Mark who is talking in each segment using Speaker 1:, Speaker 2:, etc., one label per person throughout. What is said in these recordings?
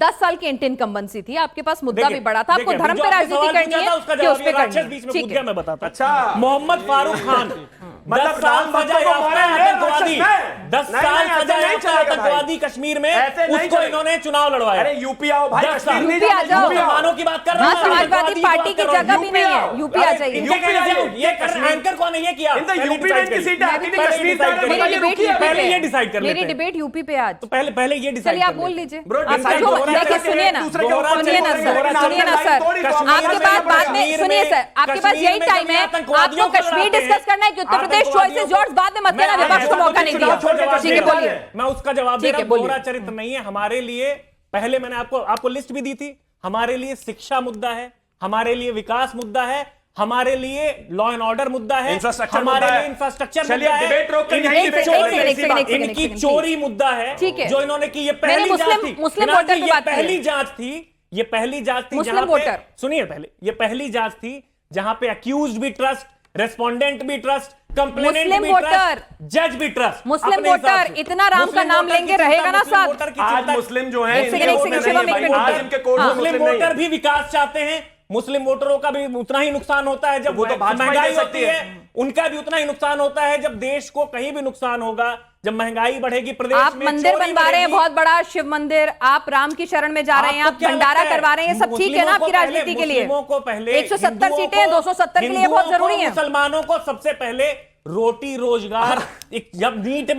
Speaker 1: 10 साल की इनकम्बेंसी थी, आपके पास मुद्दा भी बड़ा था, आपको धर्म पे राजनीति करनी है कि उस पे करनी है। ठीक है,
Speaker 2: मैं बताता।
Speaker 3: अच्छा,
Speaker 2: मोहम्मद फारूक खान 10 साल सजा याफ्ता आतंकवादी, 10 साल सजा याफ्ता आतंकवादी कश्मीर में, उसको इन्होंने चुनाव लड़वाया।
Speaker 3: अरे यूपी आओ भाई,
Speaker 1: यूपी आ जाओ।
Speaker 2: मुसलमानों की बात कर रहा हूं,
Speaker 1: समाजवादी पार्टी की जगह भी नहीं है, यूपी आ जाइए।
Speaker 2: ये एंकर कौन है, ये किया
Speaker 3: यूपी में की सीट है, कश्मीर
Speaker 2: पहले ये डिसाइड कर लेते
Speaker 1: मेरी डिबेट यूपी पे आज,
Speaker 2: तो पहले ये डिसाइड।
Speaker 1: चलिए आप बोल लीजिए।
Speaker 2: देखिए
Speaker 1: सुनिए ना सर, आपके पास बाद में सुनिए सर, आपके पास यही टाइम है, आपको कश्मीर डिस्कस करना है कि उत्तर प्रदेश चॉइसेस योर्स बाद में मत देना, विपक्ष को मौका नहीं दिया। ठीक है बोलिए।
Speaker 2: मैं उसका जवाब दे रहा हूं। दोहरा चरित्र नहीं है हमारे लिए। पहले मैंने आपको लिस्ट भी दी थी। हमारे लिए शिक्षा मुद्दा है, हमारे लिए विकास मुद्दा है, हमारे लिए लॉ एंड ऑर्डर मुद्दा है, हमारे लिए इंफ्रास्ट्रक्चर मुद्दा है, इनकी चोरी मुद्दा है जो इन्होंने की। ये पहली जांच थी, ये पहली जांच थी जहां पे, सुनिए पहले, ये पहली जांच थी जहां पे अक्यूज्ड भी ट्रस्ट, रेस्पोंडेंट भी ट्रस्ट, कंप्लेनेंट भी ट्रस्ट, जज भी ट्रस्ट।
Speaker 1: मुस्लिम वोटर इतना राम का नाम लेंगे रहेगा ना साहब।
Speaker 3: आज मुस्लिम जो है,
Speaker 2: मुस्लिम वोटर भी विकास चाहते हैं। मुस्लिम वोटरों का भी उतना ही नुकसान होता है जब महंगाई होती है, उनका भी उतना ही नुकसान होता है जब देश को कहीं भी नुकसान होगा, जब महंगाई बढ़ेगी, प्रदेश
Speaker 1: आप
Speaker 2: में
Speaker 1: मंदिर बनवा रहे हैं बहुत बड़ा शिव मंदिर, आप राम की शरण में जा रहे हैं, आप भंडारा करवा रहे हैं, ये सब ठीक है ना आपकी राजनीति के लिए? 170 सीटें 270 के लिए बहुत जरूरी है।
Speaker 2: मुसलमानों को सबसे पहले रोटी रोजगार, जब नीट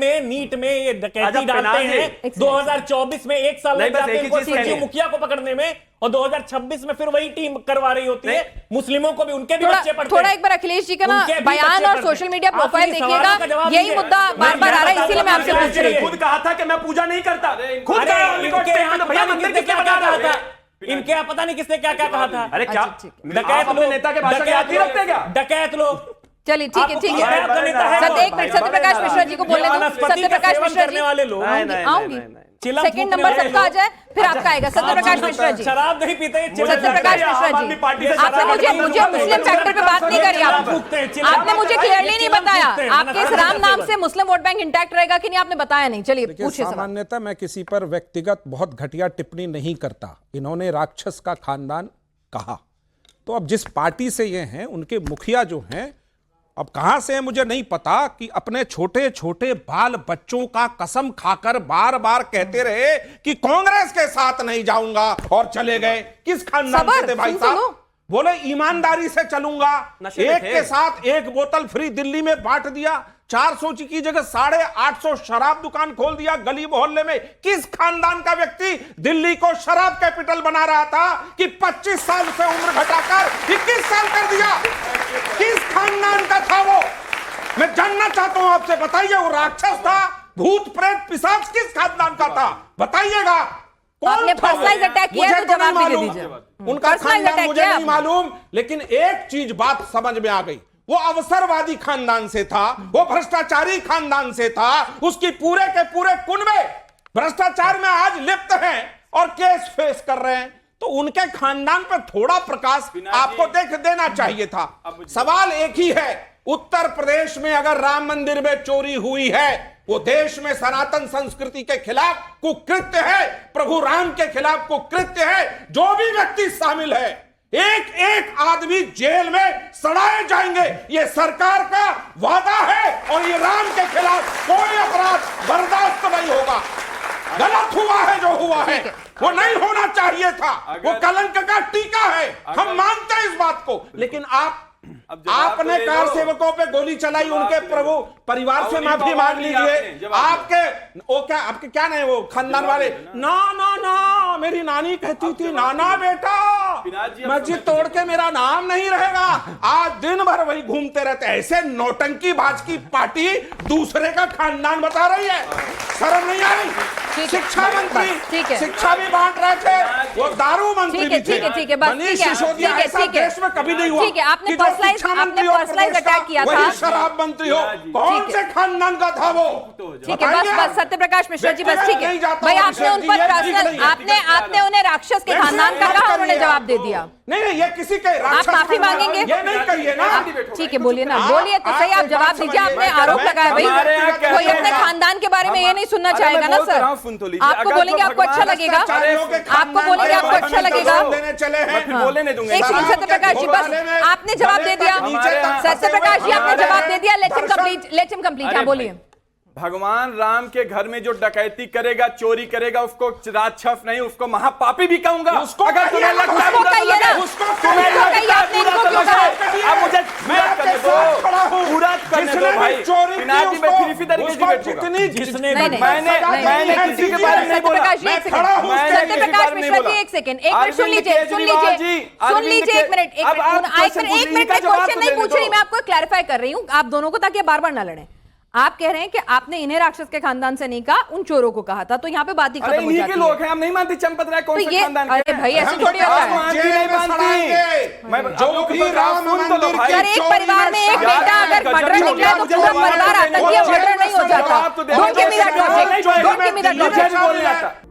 Speaker 2: में ये डकैती डालते हैं 2024 में 1 साल लग जाते हैं मुखिया को पकड़ने में, और 2026 में फिर वही टीम करवा रही होती है। मुस्लिमों को भी उनके भी बच्चे पढ़ते हैं।
Speaker 1: थोड़ा एक बार अखिलेश जी का ना बयान और सोशल मीडिया प्रोफाइल देखिएगा, यही मुद्दा बार बार आ रहा है, इसीलिए मैं आपसे पूछ रही हूं।
Speaker 3: खुद कहा था कि मैं पूजा नहीं करता, खुद
Speaker 2: इनके पता नहीं किसने क्या क्या कहा था।
Speaker 3: अरे क्या डकैत लोग नेता के भाषण याद नहीं रखते क्या?
Speaker 2: डकैत लोग।
Speaker 1: चलिए ठीक है, ठीक है सर, एक मिनट सत्य प्रकाश मिश्रा जी को बोलने दो। सत्य प्रकाश मिश्रा जी
Speaker 2: वाले लोग
Speaker 1: आऊंगी, सेकंड नंबर सबका आ जाए फिर आपका आएगा। सत्य प्रकाश मिश्रा जी
Speaker 2: शराब नहीं पीते।
Speaker 1: सत्य प्रकाश मिश्रा जी, आपने मुझे मुस्लिम फैक्टर पे बात नहीं करी, आपने मुझे क्लियरली नहीं बताया आपके इस राम नाम से मुस्लिम वोट बैंक इंटैक्ट रहेगा कि नहीं, आपने बताया नहीं। चलिए पूछिए।
Speaker 4: सामान्यतः मैं किसी पर व्यक्तिगत बहुत घटिया टिप्पणी नहीं करता। इन्होंने राक्षस का खानदान कहा, तो अब जिस पार्टी से ये हैं उनके मुखिया जो हैं, अब कहां से है मुझे नहीं पता, कि अपने छोटे छोटे बाल बच्चों का कसम खाकर बार बार कहते रहे कि कांग्रेस के साथ नहीं जाऊंगा और चले गए। किस खानदान से थे भाई साहब? बोले ईमानदारी से चलूंगा, एक के साथ एक बोतल फ्री दिल्ली में बांट दिया, 400 की जगह 850 शराब दुकान खोल दिया गली मोहल्ले में। किस खानदान का व्यक्ति दिल्ली को शराब कैपिटल बना रहा था कि 25 साल से उम्र घटाकर 21 साल कर दिया? किस खानदान का था वो? मैं जानना चाहता हूं आपसे, बताइए। वो राक्षस था, भूत प्रेत पिशाच किस खानदान का था? बताइएगा।
Speaker 1: आपने पर्सनलाइज अटैक किया तो जवाब भी दे दीजिए।
Speaker 4: उनका खानदान मुझे नहीं मालूम, लेकिन एक चीज बात समझ में आ गई, वो अवसरवादी खानदान से था, वो भ्रष्टाचारी खानदान से था, उसकी पूरे के पूरे कुनबे भ्रष्टाचार में आज लिप्त हैं और केस फेस कर रहे हैं। तो उनके खानदान पर थोड़ा प्रकाश आपको देख देना चाहिए था। सवाल एक ही है, उत्तर प्रदेश में अगर राम मंदिर में चोरी हुई है, वो देश में सनातन संस्कृति के खिलाफ कुकृत्य है, प्रभु राम के खिलाफ कुकृत्य है। जो भी व्यक्ति शामिल है, एक एक आदमी जेल में सड़ाए जाएंगे, ये सरकार का वादा है, और ये राम के खिलाफ कोई अपराध बर्दाश्त नहीं होगा। गलत हुआ है जो हुआ है, वो नहीं होना चाहिए था, वो कलंक का टीका है, हम मानते हैं इस बात को। लेकिन आपने कार सेवकों पे गोली चलाई, उनके प्रभु परिवार से माफी मांग लीजिए। आपके क्या नहीं, वो खानदान वाले ना ना ना, मेरी नानी कहती थी नाना बेटा मस्जिद तोड़ के मेरा नाम नहीं रहेगा। आज दिन भर वही घूमते रहते। ऐसे नौटंकी बाज की पार्टी दूसरे का खानदान बता रही है, शर्म नहीं आई? शिक्षा मंत्री शिक्षा भी बांट रहे थे, वो दारू मंत्री भी थे। मनीष सिसोदिया ऐसा देश में कभी नहीं हुआ।
Speaker 1: आपने पर्सनलाइज अटैक किया था,
Speaker 3: शराब मंत्री हो, कौन से खानदान का था वो?
Speaker 1: ठीक है, बस सत्य प्रकाश मिश्रा जी, बस ठीक है भाई। आपने उन पर पर्सनल, आपने उन्हें राक्षस के खानदान का कहा, उन्होंने जवाब दे दिया।
Speaker 4: नहीं नहीं, ये किसी के
Speaker 1: आप माफी मांगेंगे?
Speaker 4: ये नहीं कहिए ना।
Speaker 1: ठीक है, बोलिए ना, बोलिए तो सही, आप जवाब दीजिए। आपने आरोप लगाया भाई, कोई अपने खानदान के बारे में ये नहीं सुनना चाहेगा ना सर। आपको बोलेंगे आपको अच्छा लगेगा, आपको बोलेंगे आपको अच्छा लगेगा। एक सेकंड सत्यप्रकाश जी, बस आपने जवाब दे दिया। सत्यप्रकाश जी आपने जवाब दे दिया, लेट हिम कंप्लीट। हाँ बोलिए।
Speaker 5: भगवान राम के घर में जो डकैती करेगा, चोरी करेगा, उसको राक्षस नहीं, उसको महापापी भी कहूंगा। अगर तुम्हें लगता है
Speaker 1: उसको कहिए ना, तुम्हें कहिए, आपने इनको क्यों कहा?
Speaker 5: अब मुझे पूरा करने दो भाई। बिना की मैं किसी तरीके से बैठूंगा।
Speaker 2: जिसने
Speaker 5: मैंने किसी के बारे में नहीं बोला।
Speaker 1: सत्यप्रकाश मिश्रा जी एक सेकंड, एक मिनट सुन लीजिए, एक मिनट, एक मिनट में क्वेश्चन नहीं पूछ रही मैं, आपको क्लैरिफाई कर रही हूँ आप दोनों को, ताकि बार बार ना लड़ें। आप कह रहे हैं कि आपने इन्हें राक्षस के खानदान से नहीं कहा, उन चोरों को कहा था, तो यहाँ पे बात ही खत्म हो जाती है।
Speaker 5: लोग हैं, हम नहीं मानते चंपत राय कौन से खानदान के?
Speaker 1: अरे भाई ऐसे थोड़ी होता है। सर एक परिवार में एक बेटा अगर मर्डर निकला तो पूरा परिवार आतंकी मर्डर नहीं हो जाता। Don't give me that logic, don't give me that logic.